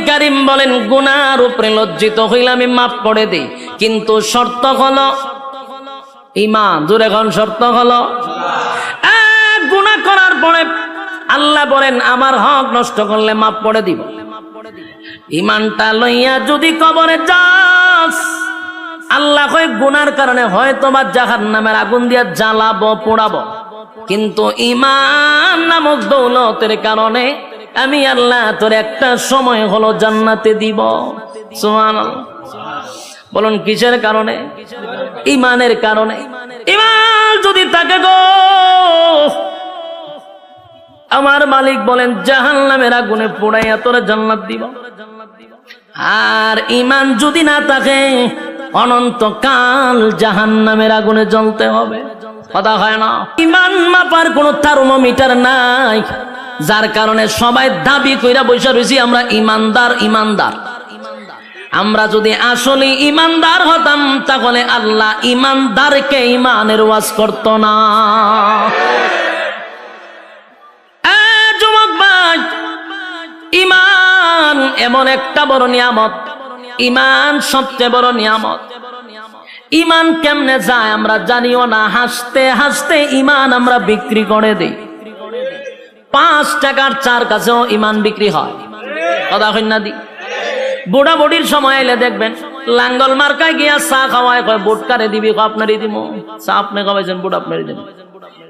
কারীম বলেন গুনার উপরে লজ্জিত হইলে আমি মাফ করে দেই, কিন্তু শর্ত হলো ঈমান। জোরে এখন শর্ত হলো গুনাহ করার পরে আল্লাহ বলেন আমার হক নষ্ট করলে মাফ করে দিব। ঈমানটা লইয়া যদি কবরে যাস, আল্লাহ কয় গুনার কারণে হয়তোবা জাহান্নামের আগুন দিয়া জ্বালাবো পোড়াবো, কিন্তু ঈমান নামক দৌলতের কারণে আমি আল্লাহ তোর একটা সময় হলো জান্নাতে দিব। সুবহানাল্লাহ। বলুন কিসের কারণে? ঈমানের কারণে। ঈমান যদি থাকে গো, আমার মালিক বলেন জাহান্নামের আগুনে পোড়াইয়া তোরে জান্নাত দিব। আর ঈমান যদি না থাকে অনন্তকাল জাহান্নামের আগুনে জ্বলতে হবে। কথা হয় না? ঈমান মাপার কোনো থার্মোমিটার নাই, যার কারণে সবাই দাবি কইরা বসে রইছি আমরা ঈমানদার ঈমানদার। আমরা যদি আসলে ঈমানদার হতাম তাহলে আল্লাহ ঈমানদারকে ঈমানের ওয়াজ করত না। যুবক ভাই, ঈমান এমন একটা বড় নিয়ামত, ঈমান সবচেয়ে বড় নিয়ামত। ঈমান কেমনে যায় আমরা জানিও না, হাসতে হাসতে ঈমান আমরা বিক্রি করে দেই। 5 টাকার চার কাছেও ঈমান বিক্রি হয়। কথা কই না দি? বুড়া বুড়ির সময় এলে দেখবেন লাঙ্গল মার্কায় গিয়া চা খাওয়ায়, কয় বুট কারে দিবি? আপনারই দিব। চা আপনি খাওয়াইছেন, বুট আপনারই দিব।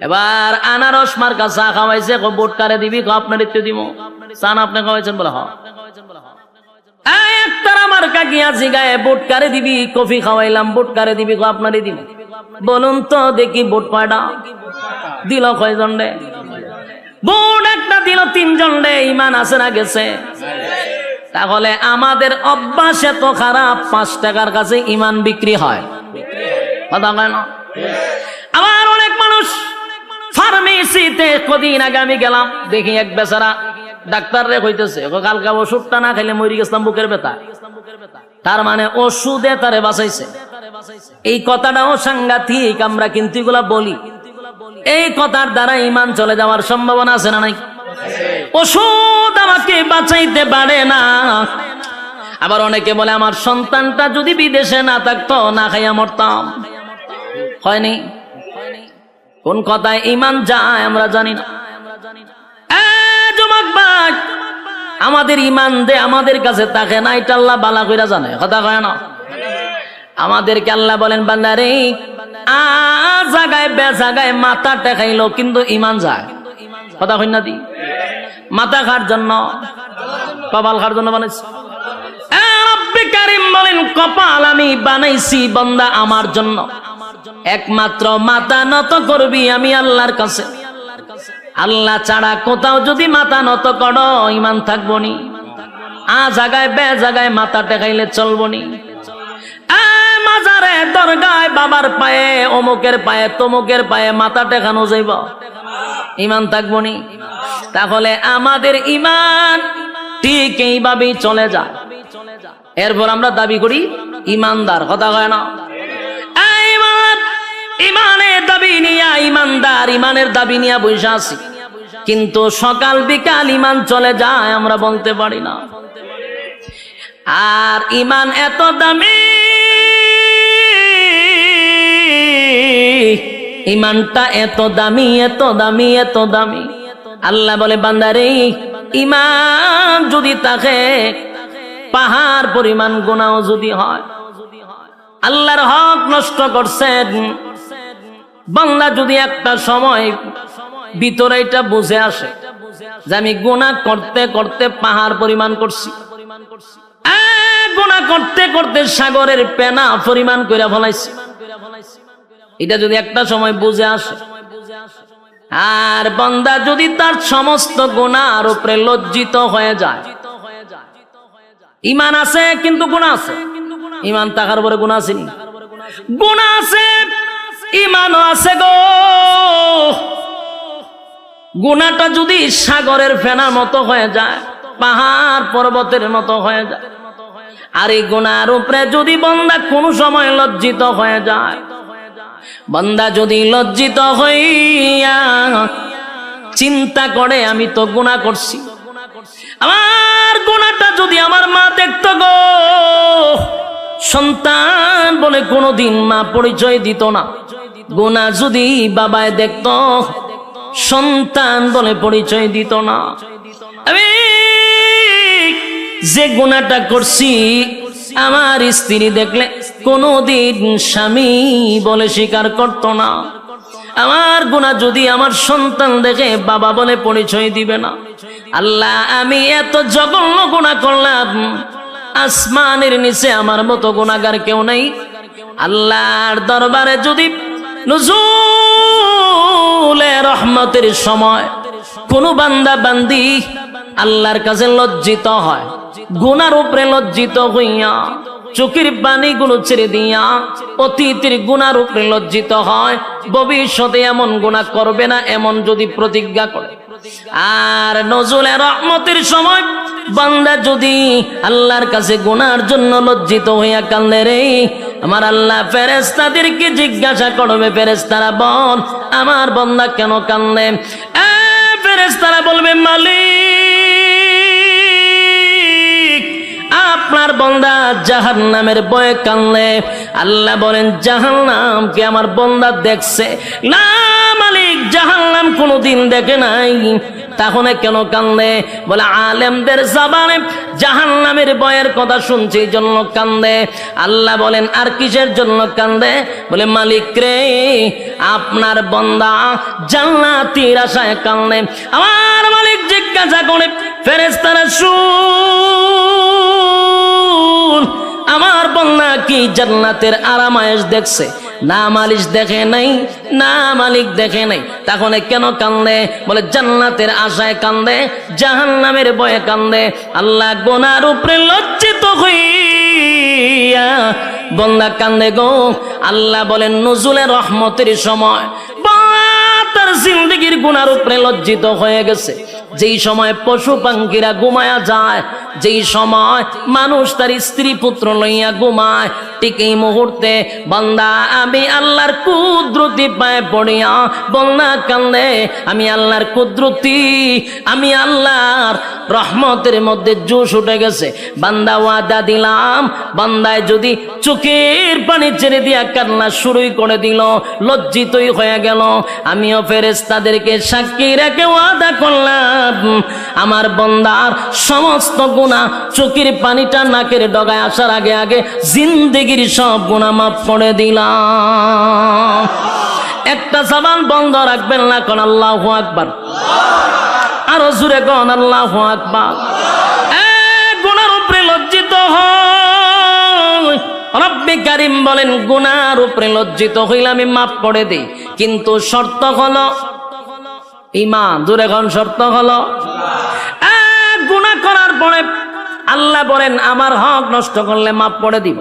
এবার আনারস মার্কা চা খাওয়াইছে, বুট কারে দিবি? আপনারই তো দিব। চা না আপনি খাওয়াইছেন? বলে হ। একতারা মার্কা গিয়া জিগায় বুট কারে দিবি? কফি খাওয়াইলাম, বুট কারে দিবি? আপনারই দিব। বলুন তো দেখি বুট কয়টা দিল? কয়জন রে? বুট একটা দিল 3 জন রে। ঈমান আছে না গেছে? তাহলে আমাদের অভ্যাস এত খারাপ, 5 টাকার কাছে ঈমান বিক্রি হয়। কথা কয় না? আবার অনেক মানুষ ফার্মেসিতে কদিন আগে আমি গেলাম, দেখি এক বেচারা ডাক্তার রে কইতেছে কালকে ওষুধটা না খাইলে মরি গেছিলাম বুকের ব্যথা। তার মানে ওষুধে তারে বাঁচাইছে। এই কথাটাও সাংঘাতিক, আমরা কিন্তু এগুলা বলি। এই কথার দ্বারা ঈমান চলে যাওয়ার সম্ভাবনা আছে না নাই? ওষুধ আমাকে বাঁচাইতে পারে না। আবার অনেকে বলে আমার সন্তানটা যদি বিদেশে না থাকতো না খাইয়া মরতাম। হয়নি? কোন কথায় ঈমান যায় আমরা জানি না। যুবক ভাই, আমাদের ঈমান দে আমাদের কাছে থাকে না, এটা আল্লাহ বালা কইরা জানে। কথা কয় না? আমাদেরকে আল্লাহ বলেন বান্দারে আ জায়গায় বে জায়গায় মাথা টেকাইলো কিন্তু ঈমান যায়। কথা কই না দি? মাথা খার জন্য, কপাল খার জন্য বানাইছি। রব্বে কারীম বলেন কপাল আমি বানাইছি বান্দা আমার জন্য। একমাত্র মাথা নত করবি আমি আল্লাহর কাছে। আল্লাহ ছাড়া কোথাও যদি মাথা নত করো ঈমান থাকবো নি। আ জায়গায় বে জায়গায় মাথা টেকাইলে চলবো নি। মাজারে দরগায় বাবার পায়ে অমুকের পায়ে তমুকের পায়ে মাথা টেকানো যাইব, ঈমান থাকবো নি? তাহলে আমাদের ঈমান ঠিক এইভাবেই চলে যায়। এরপর আমরা দাবি করি ঈমানদার। কথা কয় না? ঈমানের দাবি নিয়া ঈমানদার, ঈমানের দাবি নিয়া বসে আছি, কিন্তু সকাল বিকাল ঈমান চলে যায় আমরা বলতে পারি না। আর ঈমান এত দামি, ঈমানটা এত দামি এত দামি এত দামি। আল্লাহ বলে বান্দারে ঈমান যদি থাকে পাহাড় পরিমাণ গুনাহ যদি হয়, আল্লাহর হক নষ্ট করছেন, বান্দা যদি একটা সময় ভিতরে এটা বুঝে আসে যে আমি গুনাহ করতে করতে পাহাড় পরিমাণ করছি, গুনাহ করতে করতে সাগরের পেনা পরিমাণ কইরা ফলাইছি, এটা যদি একটা সময় বুঝে আসে, আর বান্দা যদি তার সমস্ত গুনাহর উপরে লজ্জিত হয়ে যায়, ঈমান আছে কিন্তু গুনাহ আছে, ঈমান থাকার পরে গুনাহ আছে নি? গুনাহ আছে, ঈমানও আছে গো। গুনাহটা যদি সাগরের ফেনার মতো হয়ে যায়, পাহাড় পর্বতের মতো হয়ে যায়, আর এই গুনাহর উপরে যদি বান্দা কোনো সময় লজ্জিত হয়ে যায়, বান্দা যদি লজ্জিত হইয়া চিন্তা করে আমি তো গুনাহ করছি, আমার গুনাহটা যদি আমার মা দেখতো গো, সন্তান বলে কোনোদিন মা পরিচয় দিত না। গুনাহ যদি বাবায় দেখতো, সন্তান বলে পরিচয় দিত না। আমি যে গুনাহটা করছি, আমার স্ত্রী দেখলে কোনোদিন স্বামী বলে স্বীকার করত না। আমার গুনাহ যদি আমার সন্তান দেখে বাবা বলে পরিচয় দিবে না। আল্লাহ, আমি এত জঘন্য গুনাহ করলাম, আসমানের নিচে আমার মতো গুনাহগার কেউ নাই। আল্লাহর দরবারে যদি নুজুলে রহমতের সময় কোন বান্দা বান্দি আল্লাহর কাছে লজ্জিত হয়, গুনার উপরে লজ্জিত হইয়া চোখের পানিগুলো ছেড়ে দিয়া অতীতের গুনার উপরে লজ্জিত হয়, ভবিষ্যতে এমন গুনাহ করবে না এমন যদি প্রতিজ্ঞা করে, আর নজুলে রহমতের সময় বান্দা যদি আল্লাহর কাছে গুনার জন্য লজ্জিত হইয়া কান্দে রে, আমার আল্লাহ ফেরেশতাদেরকে জিজ্ঞাসা করবে, ফেরেশতারা বল আমার বান্দা কেন কান্দে? ফেরেশতারা বলবে, মালিক আপনার বান্দা জাহান্নামের ভয়ে কান্দে। আল্লাহ বলেন, জাহান্নামকে আমার বান্দা দেখছে? না মালিক, জাহান্নাম কোনোদিন দেখে নাই। তাহলে কেন কান্দে? বলে আলেমদের জবানে জাহান্নামের ভয়ের কথা শুনছে এই জন্য কান্দে। আল্লাহ বলেন, আর কিসের জন্য কান্দে? বলে মালিক রে, আপনার বান্দা জান্নাতের আশায় কান্দে। আমার মালিক জিজ্ঞাসা করে, ফেরেশতারা শুন, আমার বান্দা কি জান্নাতের আরামায়েশ দেখছে? না মালিক দেখে নাই, না মালিক দেখে নাই। তখন কেন কান্দে? বলে জান্নাতের আশায় কান্দে, জাহান্নামের ভয়ে কান্দে। আল্লাহ গুনার উপরে লজ্জিত হইয়া বান্দা কান্দে গো। আল্লাহ বলেন, নুজুলে রহমতের সময় তার জিন্দেগির গুনার উপরে লজ্জিত হয়ে গেছে। যেই সময় পশু পাখিরা ঘুমায়া যায়, যেই সময় মানুষ তার স্ত্রী পুত্র লইয়া ঘুমায়, ঠিক এই মুহূর্তে বান্দা আমি আল্লাহর কুদরতি পায়ে পড়িয়া বান্দা কান্দে। আমি আল্লাহর কুদরতি, আমি আল্লাহর রহমতের মধ্যে জোশ উঠে গেছে। বান্দা ওয়াদা দিলাম, বান্দায় যদি চোখের পানি ছেড়ে দিয়া কান্না শুরুই করে দিল, লজ্জিতই হয়ে গেল, আমিও ফেরেশতাদেরকে সাক্ষী রেখে ওয়াদা করলাম আমার বান্দার সমস্ত গুনাহ চোখের পানিটা নাকের ডগায় আসার আগে আগে জিন্দেগির সব গুনাহ মাফ করে দিলাম। একটা জবান বন্ধ রাখবেন না, কোন আল্লাহু আকবার। আরো জোরে কোন আল্লাহু আকবার। গুনার উপরে লজ্জিত হয়, রব্বে কারীম বলেন গুনার উপরে লজ্জিত হইলে আমি মাফ করে দেই, কিন্তু শর্ত হলো ঈমান। জোরে কোন শর্ত হলো? গুনাহ করার পরে আল্লাহ বলেন আমার হক নষ্ট করলে মাফ করে দিব।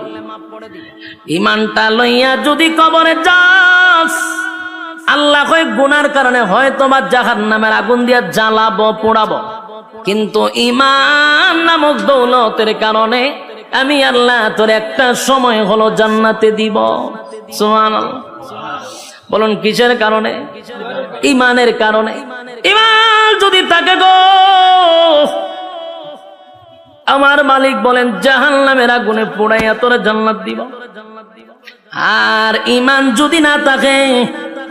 ঈমানটা লইয়া যদি কবরে যাস, আল্লাহ কয় গুনার কারণে হয়তো বা জাহান্নামের আগুন দিয়া জ্বালাবো, পোড়াবো, কিন্তু ঈমান নামক দৌলতের কারণে আমি আল্লাহ তোর একটা সময় হলো জান্নাতে দিব। সুবহানাল্লাহ। বলুন কিসের কারণে? ঈমানের কারণে। ঈমান যদি থাকে গো, আমার মালিক বলেন জাহান্নামের আগুনে পোড়াইয়া তোরে জান্নাত দিব। আর ঈমান যদি না থাকে,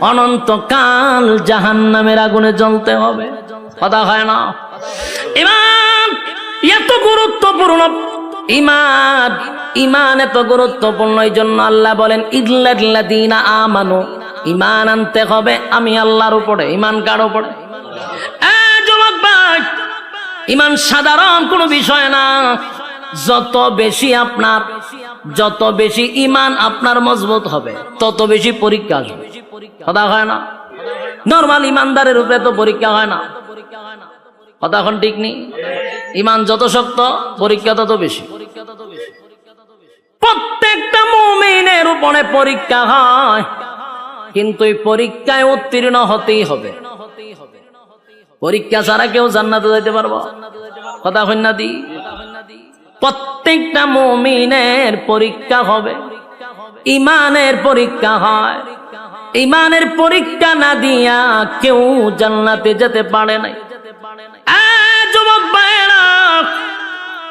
অনন্তকাল জাহান্নামের আগুনে জ্বলতে হবে। কথা হয় না? ঈমান এত গুরুত্বপূর্ণ, ঈমান ঈমান এত গুরুত্বপূর্ণ, এই জন্য আল্লাহ বলেন ইল্লাল্লাযীনা আমানু, ঈমান আনতে হবে আমি আল্লাহর উপরে। ঈমান কার উপরে? যুবক ভাই, ঈমান সাধারণ কোনো বিষয় না। যত বেশি ঈমান আপনার মজবুত হবে, তত বেশি পরীক্ষা আসবে। কথা হয় না? নরমাল ঈমানদারের উপরে তো পরীক্ষা হয় না। কথা এখন ঠিক নেই? ঈমান যত শক্ত, পরীক্ষা তত বেশি। প্রত্যেকটা মুমিনের উপরে পরীক্ষা হয়, কিন্তু এই পরীক্ষায় উত্তীর্ণ হতেই হবে। পরীক্ষা ছাড়া কেউ জান্নাতে যেতে পারবো? কথা হয় না দি? প্রত্যেকটা মুমিনের পরীক্ষা হবে, ঈমানের পরীক্ষা হয়। ঈমানের পরীক্ষা না দিয়া কেউ জান্নাতে যেতে পারে নাই। যুবক ভাই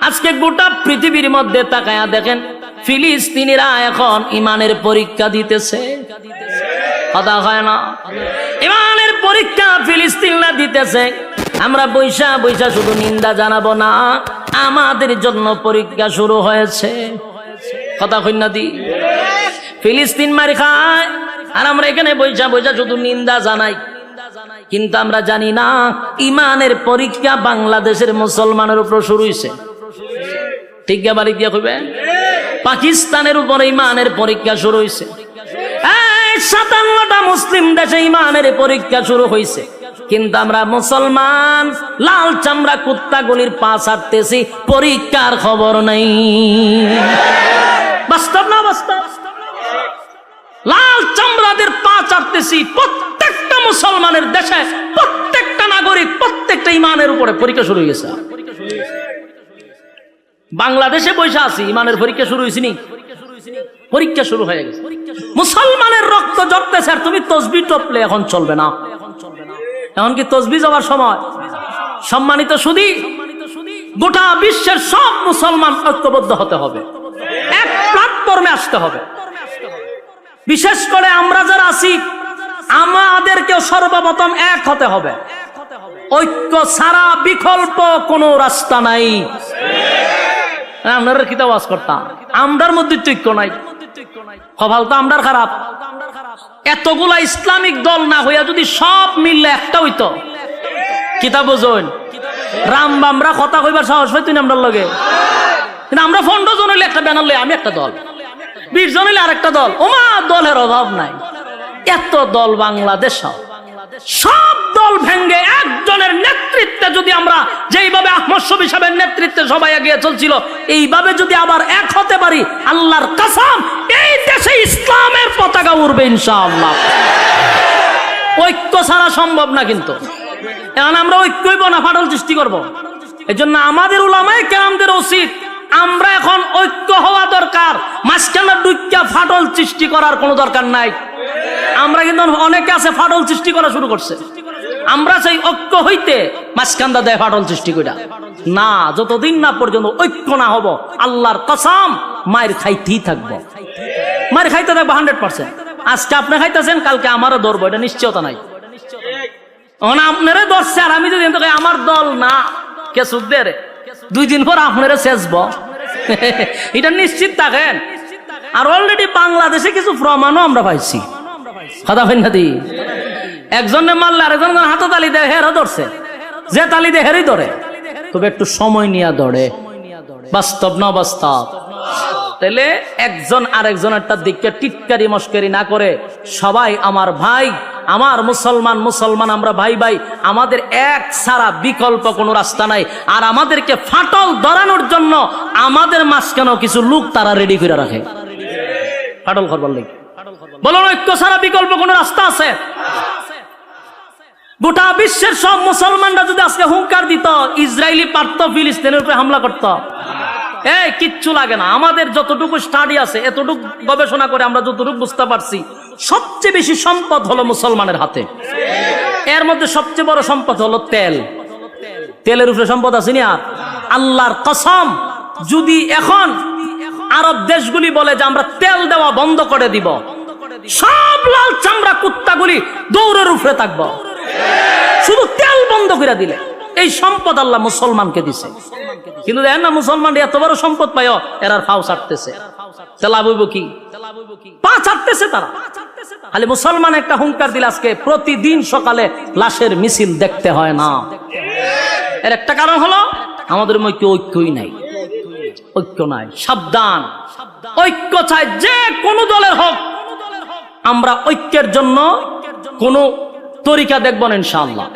আজকে গোটা পৃথিবীর মধ্যে তাকায়া দেখেন, ফিলিস্তিনিরা এখন ইমানের পরীক্ষা দিতেছে। কথা হয় না? ইমানের পরীক্ষা ফিলিস্তিনিরা দিতেছে। আমরা বৈশা বৈশা শুধু নিন্দা জানাবো না, আমাদের জন্য পরীক্ষা শুরু হয়েছে। কথা কই না দি? ফিলিস্তিন মার খায় আর আমরা এখানে বৈশা বৈশা শুধু নিন্দা জানাই, কিন্তু আমরা জানি না ইমানের পরীক্ষা বাংলাদেশের মুসলমানের উপর শুরু হয়েছে। ঠিক বাড়ি দিয়া কইবে, পাকিস্তানের উপর ইমানের পরীক্ষা শুরু হয়েছে। 57টা মুসলিম দেশে ইমানের পরীক্ষা শুরু হয়েছে, কিন্তু আমরা মুসলমান লাল চামড়া কুত্তাগুলির পা ছাড়তেছি, পরীক্ষার খবর নেই। বাস্তব না বাস্তব? লাল চামড়াদের পা চাড়তেছি প্রত্যেকটা মুসলমানের দেশে, প্রত্যেকটা নাগরিক, প্রত্যেকটা ইমানের উপরে পরীক্ষা শুরু হয়ে গেছে। বাংলাদেশে বসে আছি, ইমানের পরীক্ষা শুরু হয়েছে নি? পরীক্ষা শুরু হয়ে গেছে। মুসলমানের রক্ত ঝরতেছে আর তুমি তসবিহ টপলে এখন চলবে না। এখন কি তসবিহ যাওয়ার সময়? সম্মানিত সুধী, গোটা বিশ্বের সব মুসলমান ঐক্যবদ্ধ হতে হবে, এক প্ল্যাটফর্মে আসতে হবে। বিশেষ করে আমরা যারা আছি, আমাদেরকেও সর্বপ্রথম এক হতে হবে। ঐক্য ছাড়া বিকল্প কোনো রাস্তা নাই। আপনারা কি আওয়াজ করতাম? আমরার মধ্যে তো ঐক্য নাই, কপাল তো আমরার খারাপ। এতগুলা ইসলামিক দল না হইয়া যদি সব মিললে একটা হইতো, কিতা বোঝেন? রাম বামরা কথা কইবার সাহস পাইতো না আমরার লগে। কিন্তু আমরা 15 জন হইলে একটা ব্যানার লই, আমি একটা দল, 20 জন হইলে আরেকটা দল। ওমা, দলের অভাব নাই। এত দল বাংলাদেশ, সব দল ভেঙ্গে একজনের নেতৃত্বে যদি আমরা যেইভাবে আহমদ শফী সাহেবের নেতৃত্বে সবাই এগিয়ে চলছিল, এইভাবে যদি আবার এক হতে পারি, আল্লাহর কসম এই দেশে ইসলামের পতাকা উড়বে ইনশাআল্লাহ। ঐক্য ছাড়া সম্ভব না। কিন্তু এখন আমরা ঐক্যই না ফাটল সৃষ্টি করব। এই জন্য আমাদের উলামায়ে কেরামদের উচিত, আমরা এখন ঐক্য হওয়া দরকার। মাঝখানে দুইটা ফাটল সৃষ্টি করার কোনো দরকার নাই। আমরা কিন্তু অনেকে আছে ফাটল সৃষ্টি করা শুরু করছে। আমরা সেই ঐক্য হইতে মাঝখানটা দেয় ফাটল সৃষ্টি কইরা না। যতদিন না পর্যন্ত ঐক্য না হব, আল্লাহর কসম মায়ের খাইতেই থাকবো, মায়ের খাইতে থাকবো 100%। আজকে আপনি খাইতেছেন, কালকে আমারও ধরবো, এটা নিশ্চয়তা নাই। আপনারা ধরছে আর আমি যদি আমার দল না কে সুদের 2 দিন পর আপনারা শেষব, এটা নিশ্চিত থাকেন। আর অলরেডি বাংলাদেশে কিছু প্রমাণও আমরা পাইছি। কথা হয় না দি? একজনে মারলে আরেকজন হাতে তালি দেয়, হেরা ধরছে, যে তালি দেয় হেরই ধরে, তবে একটু সময় নিয়ে ধরে। বাস্তব না বাস্তব? তাহলে একজন আরেকজনেরটা দিকে টিটকারি মস্করি না করে সবাই আমার ভাই, আমার মুসলমান মুসলমান, আমরা ভাই ভাই, আমাদের এক ছাড়া বিকল্প কোনো রাস্তা নাই। আর আমাদেরকে ফাটল ধরানোর জন্য আমাদের মাঝখানেও কিছু লোক তারা রেডি করে রাখে ফাটল করবার লাগে। বলুন, ঐক্য ছাড়া বিকল্প কোনো রাস্তা আছে? গোটা বিশ্বের সব মুসলমানরা যদি আজকে হুঙ্কার দিত, ইসরায়েলি পারত ফিলিস্তিনের উপরে হামলা করত, কিচ্ছু লাগে না। আমাদের যতটুকু স্টাডি আছে, এতটুকু গবেষণা করে আমরা যতটুকু বুঝতে পারছি, সবচেয়ে বেশি সম্পদ হলো মুসলমানের হাতে। এর মধ্যে সবচেয়ে বড় সম্পদ হলো তেল। তেলের উপরে সম্পদ আছে না? আল্লাহর কসম, যদি এখন আরব দেশগুলি বলে যে আমরা তেল দেওয়া বন্ধ করে দিব, সব লাল চামড়া কুত্তাগুলি দৌড়ের উপরে থাকবো। শুধু তেল বন্ধ করে দিলে এই সম্পদ আল্লাহ মুসলমানকে দিছে। কিন্তু দেখেন না, মুসলমান এত বড় সম্পদ পায়, এরার ফাও ছাড়তেছে। লাভ হইব কি? পা ছাড়তেছে তারা। খালি মুসলমান একটা হুঙ্কার দিলে আজকে প্রতিদিন সকালে লাশের মিছিল দেখতে হয় না। এর একটা কারণ হলো আমাদের মধ্যে ঐক্যই নাই। ঐক্য নাই, সাবধান। ঐক্য চাই যে কোনো দলের হোক। আমরা ঐক্যের জন্য কোন তরিকা দেখব না ইনশাআল্লাহ।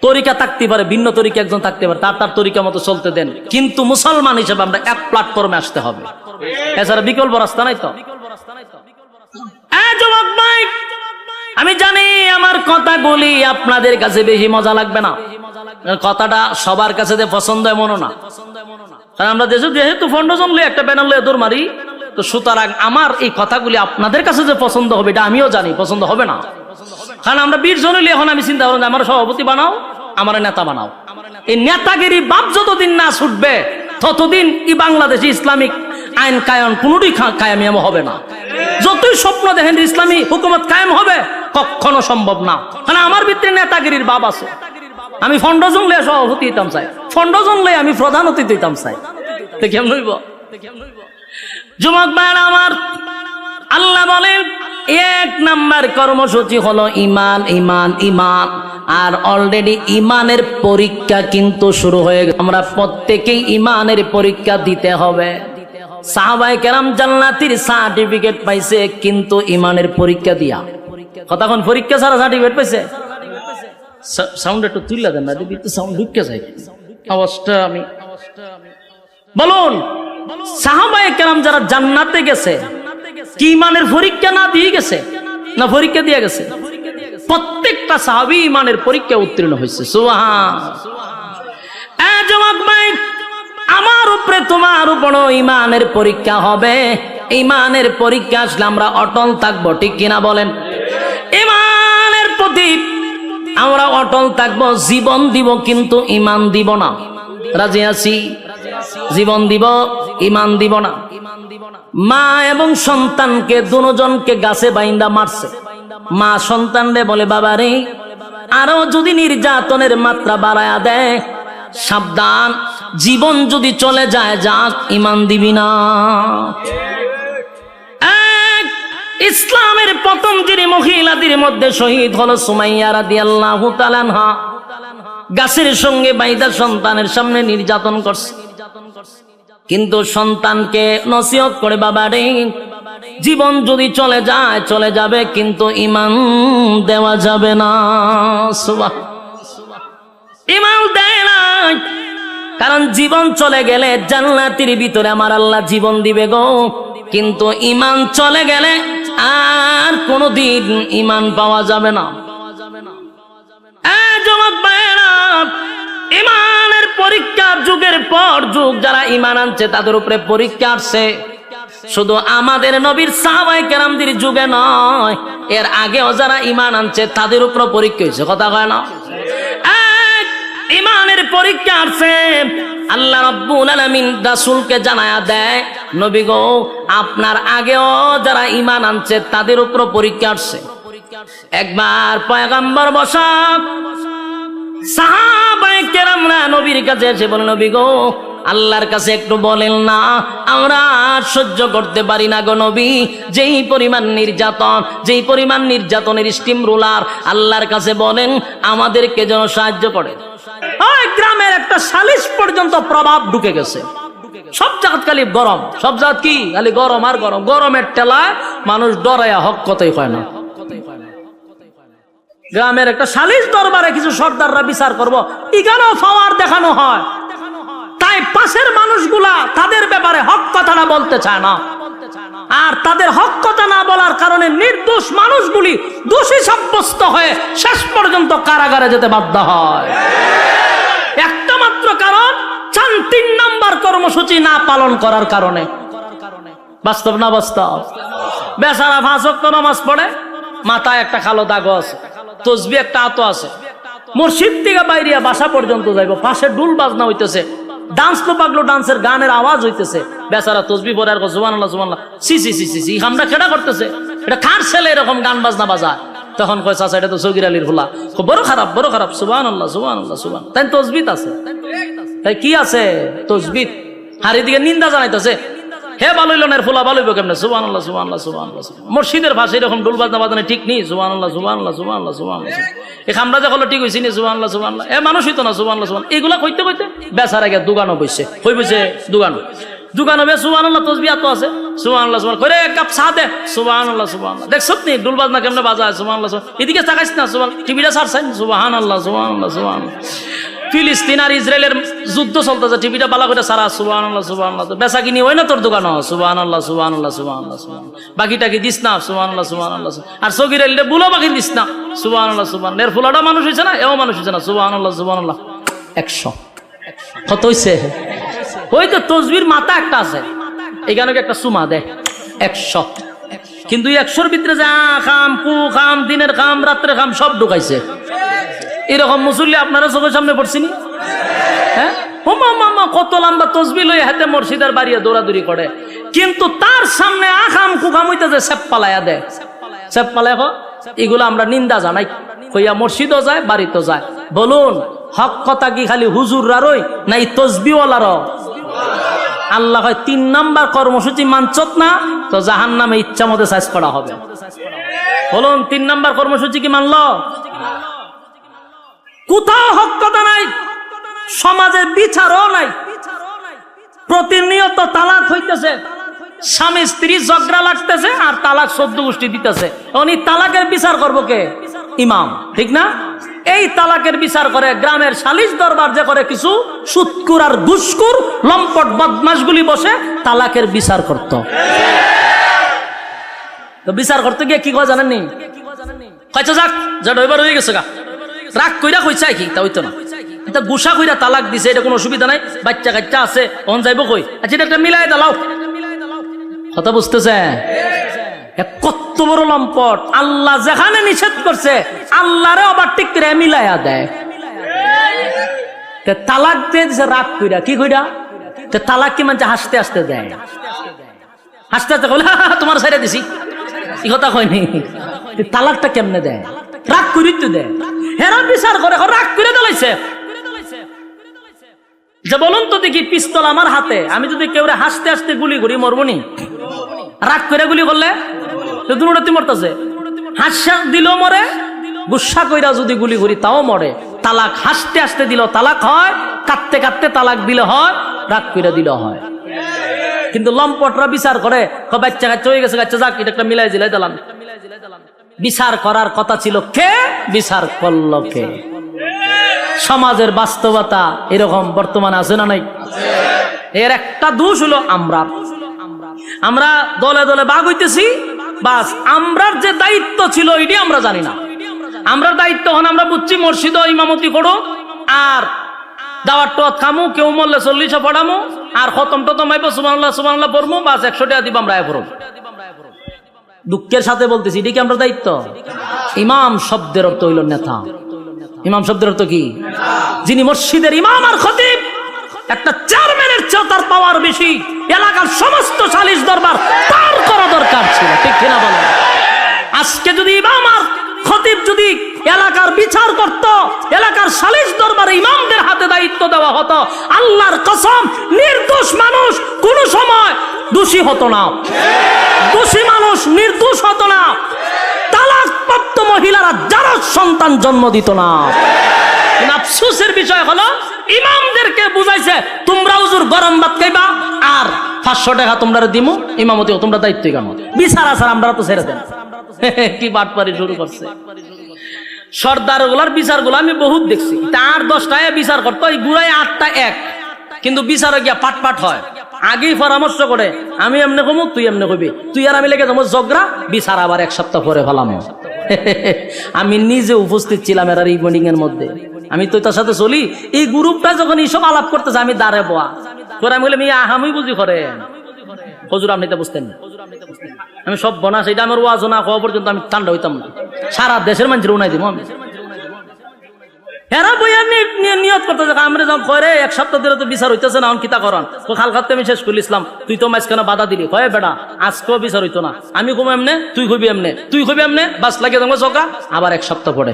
তরিকা থাকতে পারে, ভিন্ন তরিকা একজন থাকতে পারে, তার তরিকা মতো চলতে দেন, কিন্তু মুসলমান হিসেবে আমরা এক প্ল্যাটফর্মে আসতে হবে। এছাড়া বিকল্প রাস্তা নাই তো। যুবক ভাই, আমি জানি আমার কথাগুলি আপনাদের কাছে বেশি মজা লাগবে না। কথাটা সবার কাছে যে পছন্দ এমনও না, কারণ আমরা যেহেতু 15 জন একটা ব্যানার লয়ে দৌড় মারি, তো সুতরাং আমার এই কথাগুলি আপনাদের কাছে যে পছন্দ হবে এটা আমিও জানি পছন্দ হবে না। কারণ আমরা 20 জন হইলে এখন আমি চিন্তা করলাম আমার সভাপতি বানাও, আমার নেতা বানাও, এই নেতাগিরি বাপ যতদিন না ছুটবে ততদিন এই বাংলাদেশে ইসলামিক আইন কায়ন কোনোটি কায়েম হবে না। যতই স্বপ্ন দেখেন ইসলামী হুকুমত কায়েম হবে, কখনো সম্ভব না। কারণ আমার ভিতরে নেতাগিরির বাপ আছে। আমি ফন্ড জংলে সভাপতি হইতাম চাই, ফন্ড জংলে আমি প্রধান অতিথি হইতাম চাই। কেমন হইব? যুবক ভাইরা আমার, আল্লাহ বলেন 1 নাম্বার কর্মসূচি হলো ইমান, ইমান, ইমান। আর অলরেডি ইমানের পরীক্ষা কিন্তু শুরু হয়ে গেছে। আমরা প্রত্যেকেই ইমানের পরীক্ষা দিতে হবে। সাহাবায়ে কেরাম জান্নাতীর সার্টিফিকেট পাইছে কিন্তু ইমানের পরীক্ষা দিয়া। কতক্ষণ পরীক্ষা ছাড়া সার্টিফিকেট পাইছে? সাউন্ড একটু তুললা দেন না, দিদি তো সাউন্ড ঢুকে যায় আওয়াজটা। আমি বলুন, সাহাবায়ে কেরাম যারা জান্নাতে গেছে কি ইমানের পরীক্ষা না দিয়ে গেছে না পরীক্ষা দিয়ে গেছে? প্রত্যেকটা সাহাবী ইমানের পরীক্ষা উত্তীর্ণ হয়েছে। সুবহান। যুবক ভাই, আমার উপরে তোমার উপর ইমানের পরীক্ষা হবে। ইমানের পরীক্ষা আসলে আমরা অটল থাকবো, ঠিক কিনা বলেন? ইমানের প্রতি আমরা অটল থাকবো, জীবন দিব কিন্তু ইমান দিব না। রাজি আছি? জীবন দিব, ইমান দিব না। মা এবং সন্তানকে দুজনকে গাছে বাইন্দা মারছে। মা সন্তানরে বলে, বাবা রে, আরো যদি নির্যাতনের মাত্রা বাড়ায়া দেয়, সাবধান, জীবন যদি চলে যায় যাক, ইমান দিবি না। ইসলামের প্রথম যিনি মহিলাদের মধ্যে শহীদ হলো সুমাইয়া রাদিয়াল্লাহু তাআলা আনহা। গাছের সঙ্গে বাইদা সন্তানের সামনে নির্যাতন করছে, কিন্তু সন্তানকে নসিহত করে, বাবা রে, জীবন যদি চলে যায় চলে যাবে, কিন্তু ইমান দেওয়া যাবে না। ইমান দেয় না, কারণ জীবন চলে গেলে জান্নাতের ভিতরে আমার আল্লাহ জীবন দিবে গো, কিন্তু ইমান চলে গেলে আর কোনদিন ইমান পাওয়া যাবে না। যুবক ভাইরা, ইমানের পরীক্ষা যুগের পর যুগ যারা ইমান আনছে তাদের উপরে পরীক্ষা আসছে। শুধু আমাদের নবীর সাহাবায়ে কেরামদের যুগে নয়, এর আগেও যারা ইমান আনছে তাদের উপর পরীক্ষা হয়েছে। কথা কয় না? ইমানের পরীক্ষা আসছে। আল্লাহ রাব্বুল আলামিন রাসূলকে জানায়া দেয়, নবী গো, আপনার আগেও যারা ইমান আনছে তাদের উপর পরীক্ষা আসছে। একবার পয়গম্বর বসা সাহাবায়ে কেরামরা নবীর কাছে এসে বলে, নবী গো, আল্লাহর কাছে একটু বলেন না, আমরা সহ্য করতে পারি না গো নবী। যেই পরিমাণ নির্যাতন, যেই পরিমাণ নির্যাতনের স্টিম রোলার, আল্লাহর কাছে বলেন আমাদেরকে যেন সাহায্য করে। ওই গ্রামের একটা সালিশ পর্যন্ত প্রভাব ঢুকে গেছে। সব জায়গা খালি গরম, সব জায়গা কি খালি গরম আর গরম। গরমের টেলায় মানুষ ডরায়া হক কথাই হয় না। গ্রামের একটা সালিশ দরবারে কিছু সর্দাররা বিচার করবো, এখানেও পাওয়ার দেখানো হয়। তাই পাশের মানুষগুলা তাদের ব্যাপারে হক কথাটা বলতে চায় না, আর তাদের হক কথা না বলার কারণে নির্দোষ মানুষগুলি দোষী সাব্যস্ত হয়ে শেষ পর্যন্ত কারাগারে যেতে বাধ্য হয়। একটা মাত্র কারণ, 3 নাম্বার কর্মসূচি না পালন করার কারণে। বাস্তব না বাস্তব? বেচারা 5 ওয়াক্ত নামাজ পড়ে, মাথায় একটা কালো দাগ আছে, তসবিহ একটা আতো আছে, মসজিদ থেকে বাইরিয়া বাসা পর্যন্ত যাইব, পাশে ডুল বাজনা হইতেছে, ডান্স তো পাগলো ডান্সের গানের আওয়াজ হইতেছে, বেচারা তসবিহ পড়ে আর সুবহানাল্লাহ সুবহানাল্লাহ, সি সি সি সি, আমরা কেডা করতেছে, এটা কার ছেলে এরকম গান বাজনা বাজায়? তখন কয়, চাচা এটা তো সগীর আলীর হোলা। বড় খারাপ, বড় খারাপ। সুবহানাল্লাহ সুবহানাল্লাহ সুবহান। তাই তসবিহ আছে, তাই কি আছে? তসবিহ। আর এদিকে নিন্দা জানাইতেছে, হে বালইলনের ফুলা বালইব কেমনে? সুবহানাল্লাহ সুবহানাল্লাহ সুবহানাল্লাহ। মসজিদের ভাষায় এরকম ডুল বাজনা বাজানো ঠিক নেই। সুবহানাল্লাহ সুবহানাল্লাহ সুবহানাল্লাহ সুবহানাল্লাহ। এই খামরা যখন ঠিক হইছি নি, সুবহানাল্লাহ সুবহানাল্লাহ, এ মানুষ হইতো না। সুবহানাল্লাহ সুবহানাল্লাহ এগুলা কইতে কইতে বেচারা গিয়া দোকানও বসছে, কই বসে? দোকানো বে সুবহানাল্লাহ তসবিহ তো আছে, সুবহানাল্লাহ সুবহানাল্লাহ করে, এক কাপ চা দে, সুবহানাল্লাহ সুবহানাল্লাহ। দেখছত নি ডুল বাজনা কেমনে বাজায়? সুবহানাল্লাহ সুবহানাল্লাহ। এদিকে তাকাইছ না, সুবহানাল্লাহ। টিভিটা ছাড়ছেন, সুবহানাল্লাহ সুবহানাল্লাহ সুবহানাল্লাহ। ফিলিস্তিন আর ইসরায়েলের যুদ্ধ চলতেছে, টিভিটা বালা করে সারা, সুবহানাল্লাহ সুবহানাল্লাহ। বেচা কিনি হয় না তোর দোকান? সুবহানাল্লাহ সুবহানাল্লাহ সুবহানাল্লাহ সুবহানাল্লাহ। বাকিটা কি দিস না? সুবহানাল্লাহ সুবহানাল্লাহ। আর সগীর আলীরে বুলো বাকি দিস না, সুবহানাল্লাহ সুবহানাল্লাহ। এর ফুলাটা মানুষ হইছে না, এও মানুষ হইছে না, সুবহানাল্লাহ সুবহানাল্লাহ। 100 কত হইছে? ওই তো তসবির মাথা একটা আছে, এখানে একটা সুমা দেয় 100, কিন্তু 100-র ভিতরে যা খাম, কু খাম, দিনের খাম, রাত্রে খাম সব ঢুকাইছে। এরকম মুসল্লি আপনারা চোখের সামনে পড়ছিনি? হ্যাঁ, মামা কত লম্বা তসবি লই হাতে মসজিদের বাড়িয়ে দৌড়াদৌড়ি করে, কিন্তু তার সামনে আখাম কুখাম হইতেছে সেপ পালাইয়া দেয়। সেপ পালাই এগুলো আমরা নিন্দা জানাই, কইয়া মসজিদও যায় বাড়িতে যায়। বলুন হক কথা কি খালি হুজুররারই না এই তসবিওয়ালারও? আল্লাহ হয় 3 নাম্বার কর্মসূচি মানছত না তো জাহান্নামে ইচ্ছা মতো সাইজ করা হবে। বলুন 3 নাম্বার কর্মসূচি কি মানলো? কোথাও হক কথা নাই, সমাজের বিচারও নাই, প্রতিনিয়ত তালাক হইতেছে, স্বামী স্ত্রী ঝগড়া লাগতেছে আর তালাক 14 গোষ্ঠী দিতেছে। উনি তালাকের বিচার করবো কে? ইমাম, ঠিক না? এই তালাকের বিচার করে গ্রামের সালিশ দরবার যে করে কিছু সুৎকুর আর ঘুষখোর লম্পট বদমাশগুলি বসে তালাকের বিচার করত। তো বিচার করতে গিয়ে কি কয় জানেননি? কয়টা যাক যা ডইবার হয়ে গেছে গা, রাগ কইরা কইছে কি তা হইতো না, এটা গুসা কইরা তালাক দিছে, এটা কোনো অসুবিধা নাই, বাচ্চা কাচ্চা আছে অন যাইব কই, আচ্ছা এটা একটা মিলাই দাও। কথা বুঝতেছে? কত বড় লম্পট! আল্লাহ যেখানে নিষেধ করছে আল্লাহরে আবার ঠিক করে মিলাইয়া দেয়। তালাক দিয়ে দিছে রাগ কইরা, কি কইরা? তালাক কি মানে হাসতে হাসতে দেয়, হাসতে হাসতে বলে তোমার সাইডে দিছি, এই কথা কয়নি। তালাকটা কেমনে দেয়? রাগ করি তো দেয়। হেরা বিচার করে রাগ করে দিলাইছে। যে বলুন তো দেখি, পিস্তল আমার হাতে, আমি যদি কেউ হাসতে হাসতে গুলি করি মরবনি? রাগ করে গুলি করলে দুটোতে মরতেছে, হাসা দিল মরে, গুসা কইরা যদি গুলি করি তাও মরে। তালাক হাসতে হাসতে দিল তালাক হয়, কাঁদতে কাঁদতে তালাক দিলে হয়, রাগ কইরা দিল হয়। কিন্তু লম্পটরা বিচার করে বাচ্চা কাচ্চা হয়ে গেছে, বাচ্চা যাক এটা একটা মিলাই জিলাই দিলাম। বিচার করার কথা ছিল কে? বিচার করলো কে? সমাজের বাস্তবতা এরকম বর্তমানে আছে না নাই? এর একটা দোষ হলো আমরা দলে দলে বাগ হইতেছি, বাস আমরার যে দায়িত্ব ছিল এটি আমরা জানি না। আমরা দায়িত্ব হন আমরা বুঝছি মসজিদ ইমামতি করো আর দাওয়াত টাওয়াত খামু, কেউ মরলে 40 পড়ামু আর খতম টতম আইব সুবহানাল্লাহ সুবহানাল্লাহ পড়মু, বাস 100 টাকা দিব আমরা পড়ব। দুঃখের সাথে বলতেছি এটি কি আমরা দায়িত্ব? ইমাম শব্দের অর্থ হইল নেতা। ইমাম শব্দের অর্থ কি? যিনি মসজিদের ইমাম আর খতিব। একটা চেয়ারম্যানের চেয়ে তার পাওয়ার বেশি, এলাকার সমস্ত সালিশ দরবার তার করা দরকার ছিল, ঠিক কিনা বলেন? আজকে যদি ইমাম আর খতিব যদি এলাকার বিচার করত, এলাকার সালিশ দরবারে ইমামদের হাতে দায়িত্ব দেওয়া হতো, আল্লাহর কসম নির্দোষ মানুষ কোন সময় দোষী হতো না, দোষী মানুষ নির্দোষ হতো না, তালাকপ্রাপ্ত মহিলারা যারা সন্তান জন্ম দিত না। আফসোসের বিষয় হলো ইমামদেরকে বুঝাইছে তোমরা হুজুর গরম ভাত খাইবা আর 500 টাকা তোমরা দিমু, ইমামতি তোমরা দায়িত্ব কেন? বিচার আসার আমরা তো ছেড়ে দেন। কি বাটপারি শুরু করছে সর্দার গুলার বিচার গুলো আমি বহুত দেখছি। 8-10টায় বিচার করতো, এই গুড়ায় 8টা এক, কিন্তু বিচারে গিয়া পাট পাট হয়। আগেই পরামর্শ করে আমি এমনি কমু, তুই এমনি কবি, তুই আর আমি লেগে যাবো ঝগড়া, বিচার আবার 1 সপ্তাহ পরে ফেলাম। আমি নিজে উপস্থিত ছিলাম এর এই মিটিং এর মধ্যে, আমি তো তার সাথে চলি। এই গ্রুপটা যখন এইসব আলাপ করতেছে আমি দাঁড়ে বোয়া করে, আমি বললাম আমি বুঝি করে হুজুর আপনি তো বুঝতেন না, আমি সব বনাস এটা আমার ওয়াজ না হওয়া পর্যন্ত আমি ঠান্ডা হইতাম না, সারা দেশের মানুষের উনাই দিব আমি। এরা বইয়া নিয়ত করতে আমরা যখন করে 1 সপ্তাহ ধরে তো বিচার হইতেছে না, কিতা করান তো খাল খাতে আমি শেষ করে ইসলাম, তুই তো মাঝখানে বাধা দিলি, কয়ে বেটা আজকেও বিচার হইতো না, আমি কমে এমনে তুই কবি এমনে, তুই কবি এমনে, বাস লাগে তোমার চকা আবার 1 সপ্তাহ পরে।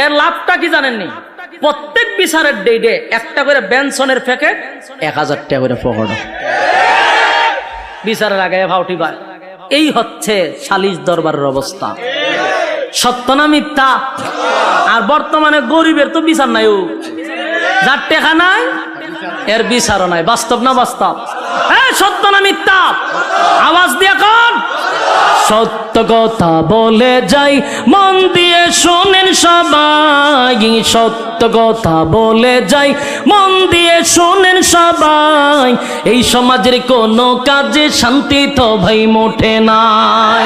এর লাভটা কি জানেননি? প্রত্যেক বিচারের ডেটে একটা করে বেনসনের প্যাকেট 1000 টাকা করে পকেট বিচারের আগে ভাউটি পায়। এই হচ্ছে সালিশ দরবারের অবস্থা। সত্য না মিথ্যা? আর বর্তমানে গরিবের তো বিচার নাই, যার টাকা নাই এর বিচারও নাই। বাস্তব না বাস্তব? সত্য না মিথ্যা? আওয়াজ দিয়ে কোন? সত্য কথা বলে যাই, মন দিয়ে শোনেন সবাই, সত্য কথা বলে যাই, মন দিয়ে শোনেন সবাই, এই সমাজের কোনো কাজে শান্তি তো ভাই মোটে নাই,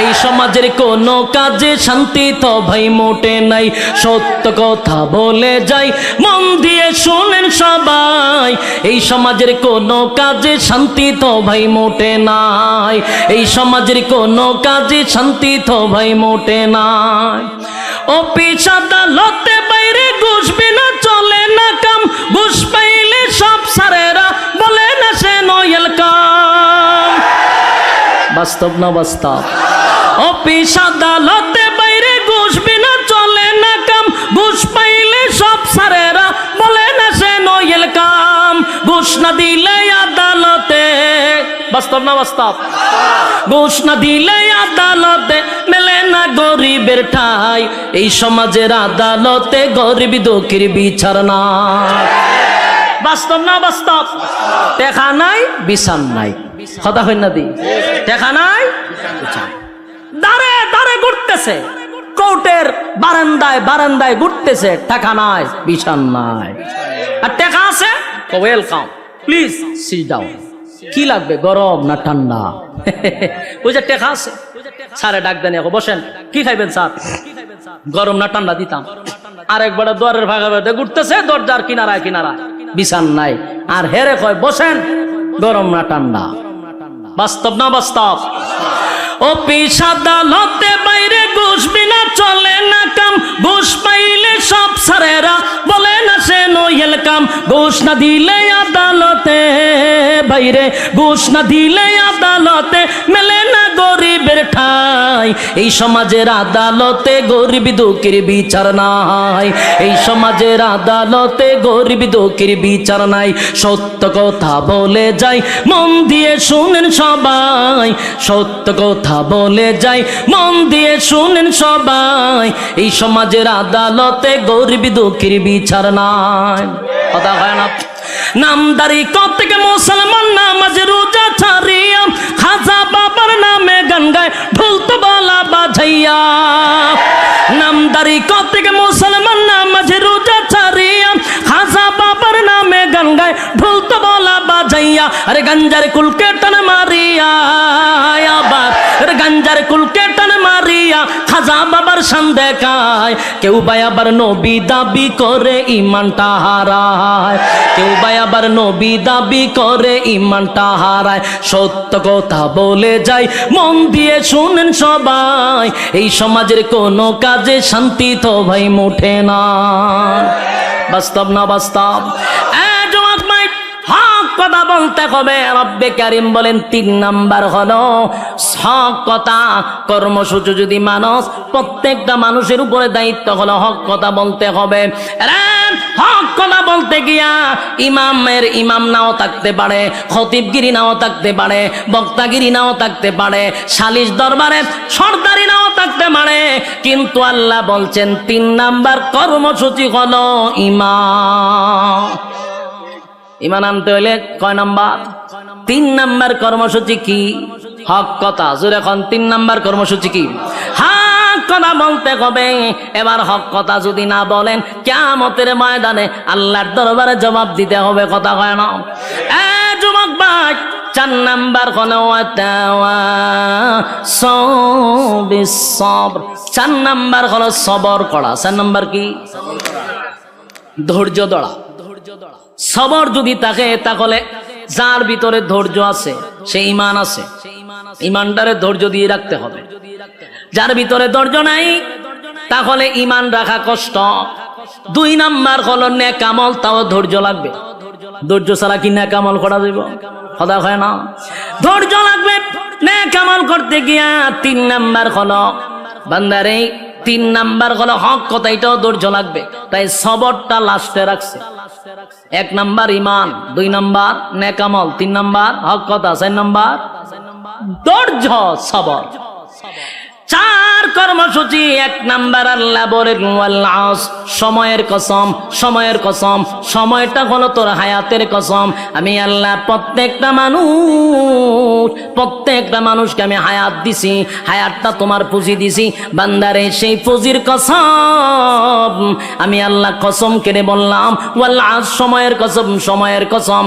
এই সমাজের কোনো কাজে শান্তি তো ভাই মোটে নাই। সত্য কথা বলে যাই, মন দিয়ে শোনেন সবাই, এই সমাজের কোনো কাজে শান্তি তো ভাই মোটে নাই, এই সমাজের কোনো কাজে শান্তি তো ভাই মোটে নাই। অফিস আদালতে বাইরে ঘুষ বিনা চলে না, বাস্তব না বাস্তব? অফিস আদালতে বাইরে ঘুষ বিনা চলে না কাম, ঘুষ পাইলে সব সারেরা বলে না সে নইল কাম, ঘুষ না দিলে আদালতে, বাস্তব না বাস্তব? ঘুষ না দিলে আদালতে মেলে না গরিবের ঠাই, এই সমাজের আদালতে গরিব দুঃখীর বিচার না। বাস্তব না বাস্তব? দেখা নাই বিচার নাই, কথা হয় না দি? দেখা নাই দাঁড়ে দাঁড়ে ঘুরতেছে, কোর্টের বারান্দায় বারান্দায় ঘুরতেছে, টাকা নাই বিচার নাই। আর টাকা আছে, ওয়েলকাম, প্লিজ সিট ডাউন। কি লাগবে, গরম না ঠান্ডা? ওই যে টাকা আছে, স্যারে ডাক দেন, বসেন, কি খাইবেন স্যার? গরম না ঠান্ডা দিতাম। আরেকবার দুয়ারের ভাগা ভাগে ঘুরতেছে, দরজার কিনারায় কিনারায়, বিচার নাই। আর হেরে কয় বসেন, গরম না ঠান্ডা? বাস্তব না বাস্তব? অফিস আদালতে বাইরে ঘুষ বিনা চলে না কাম, ঘুষ পাইলে সব সারেরা বলে না সে নইল কাম, ঘুষ না দিলে আদালতে বাইরে, ঘুষ না দিলে আদালতে মেলে না গরিবের ঠাই, এই সমাজের আদালতে গরিব দুঃখীর বিচার নাই, এই সমাজের আদালতে গরিব দুঃখীর বিচার নাই। সত্য কথা বলে যাই, মন দিয়ে শুনেন সবাই, সত্য কথা বলে যাই, মন দিয়ে শুনেন সবাই, এই সমাজের আদালতে গরিব দুঃখীর বিচার নাই। কথা হয় না? নামদারি কত থেকে মুসলমান নামাজ রোজা ছাড়িয়া, খাজা বাবার নামে গান গায় ঢোল তবলা বাজাইয়া। নামদারি কত থেকে মুসলমান নামাজ রোজা ছাড়িয়া, খাজা বাবার নামে গান গায় ঢোল তবলা বাজাইয়া। আরে গাঞ্জার কুলকে টান মারিয়া, আবার গাঞ্জার কুলকে টান মারিয়া খাজা বাবার শান দেখায়। কেউ ভাই আবার নবী দাবি করে ইমানটা হারায়, কেউ ভাই আবার নবী দাবি করে ইমানটা হারায়। সত্য কথা বলে যাই, মন দিয়ে শুনেন সবাই, এই সমাজের কোনো কাজে শান্তি তো ভাই মুঠে না। বাস্তব না বাস্তব? কথা বলতে হবে। রব্বে কারিম বলেন 3 নাম্বার হলো হক কথা। কর্মসূচি যদি মানুষ, প্রত্যেকটা মানুষের উপরে দায়িত্ব হলো হক কথা বলতে হবে। হক কথা বলতে গিয়া ইমামের ইমাম নাও থাকতে পারে, খতিবগিরি নাও থাকতে পারে, বক্তাগিরি নাও থাকতে পারে, সালিশ দরবারে সর্দারি নাও থাকতে পারে, কিন্তু আল্লাহ বলছেন 3 নাম্বার কর্মসূচি হলো ইমাম। ইমান আনতে হইলে কয় নাম্বার? 3 নাম্বার কর্মসূচি কি? হক কথা। জোরে এখন 3 নাম্বার কর্মসূচি কি? হক কথা বলতে হবে। এবার হক কথা যদি না বলেন, কিয়ামতের ময়দানে আল্লাহর দরবারে জবাব দিতে হবে। কথা কয় না? যুবক ভাই, 4 নাম্বার হলো সবর। 4 নাম্বার হলো সবর করা। 4 নাম্বার কি? ধৈর্য ধরা। সবর যদি থাকে, তাহলে যার ভিতরে ধৈর্য আছে সে ঈমান আছে, ঈমানটারে ধৈর্য দিয়ে রাখতে হবে। যার ভিতরে ধৈর্য নাই, তাহলে ঈমান রাখা কষ্ট। 2 নাম্বার হলো নেক আমল, তাও ধৈর্য লাগবে। ধৈর্য ছাড়া কি নেক আমল করা যাবে? কথা হয় না? ধৈর্য লাগবে নেক আমল করতে গিয়া। 3 নাম্বার হলো বান্দারে, 3 নাম্বার হলো হক কথা, এটাও ধৈর্য লাগবে। তাই সবরটা লাস্টে রাখছে। 1 নাম্বার ঈমান, 2 নাম্বার নেক আমল, 3 নাম্বার হক কথা, 4 নাম্বার ধৈর্য সবর। 4 কর্মসূচি। 1 নাম্বার আল্লাহ বলেন ওয়াল আসর, সময়ের কসম, সময়ের কসম। সময়টা হলো তোর হায়াতের কসম। আমি আল্লাহ প্রত্যেকটা মানুষকে আমি হায়াত দিছি, হায়াতটা তোমার পুঁজি দিছি। বান্দারে সেই পুঁজির কসম আমি আল্লাহ কসম কেড়ে বললাম ওয়াল আসর, সময়ের কসম, সময়ের কসম।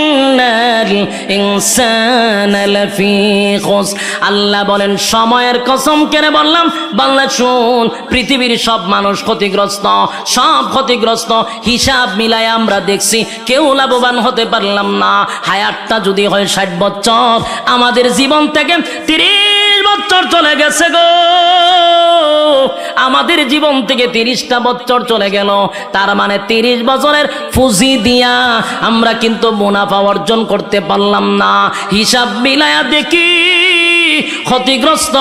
ইন্নাল ইনসানা লাফি খুসর। আল্লাহ বলেন সময়ের কসম কেন বললাম? বাংলা শুন, পৃথিবীর সব মানুষ ক্ষতিগ্রস্ত, সব ক্ষতিগ্রস্ত। হিসাব মিলায় আমরা দেখছি কেউ লাভবান হতে পারলাম না। হায়াতটা যদি হয় 60 বছর, আমাদের জীবন থেকে 30 বছর বছর চলে গেছে গো, আমাদের জীবন থেকে 30টা বছর চলে গেল। তার মানে 30 বছরের পুঁজি দিয়া আমরা কিন্তু মুনাফা অর্জন করতে পারলাম না। হিসাব মিলায়া দেখি ক্ষতিগ্রস্ত।